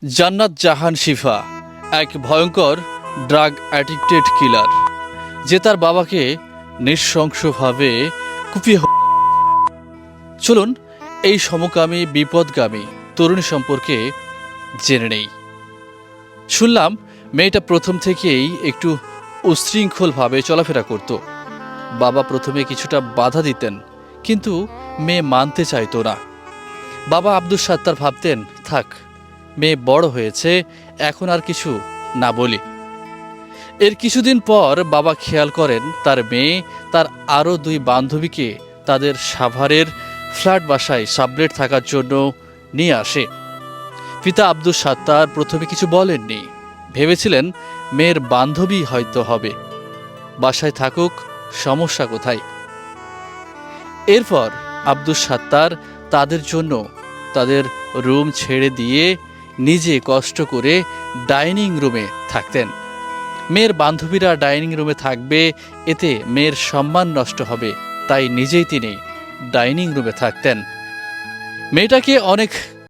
জান্নাত জাহান শিফা এক ভয়ঙ্কর ড্রাগ অ্যাডিক্টেড কিলার, যে তার বাবাকে নৃশংসভাবে কুপিয়ে চলুন এই সমকামী বিপদগামী তরুণী সম্পর্কে জেনে নেই। শুনলাম মেয়েটা প্রথম থেকেই একটু উচ্ছৃঙ্খলভাবে চলাফেরা করত। বাবা প্রথমে কিছুটা বাধা দিতেন, কিন্তু মেয়ে মানতে চাইতো না। বাবা আব্দুস সাত্তার ভাবতেন, থাক, মেয়ে বড় হয়েছে, এখন আর কিছু না বলি। এর কিছুদিন পর বাবা খেয়াল করেন তার মেয়ে তার আরও দুই বান্ধবীকে তাদের সাভারের ফ্ল্যাট বাসায় সাবলেট থাকার জন্য নিয়ে আসে। পিতা আব্দুস সাত্তার প্রথমে কিছু বলেননি, ভেবেছিলেন মেয়ের বান্ধবী হয়তো হবে, বাসায় থাকুক, সমস্যা কোথায়। এরপর আব্দুস সাত্তার তাদের জন্য তাদের রুম ছেড়ে দিয়ে নিজে কষ্ট করে ডাইনিং রুমে থাকতেন। মেয়ের বান্ধবীরা ডাইনিং রুমে থাকবে, এতে মেয়ের সম্মান নষ্ট হবে, তাই নিজেই তিনি ডাইনিং রুমে থাকতেন। মেয়েটাকে অনেক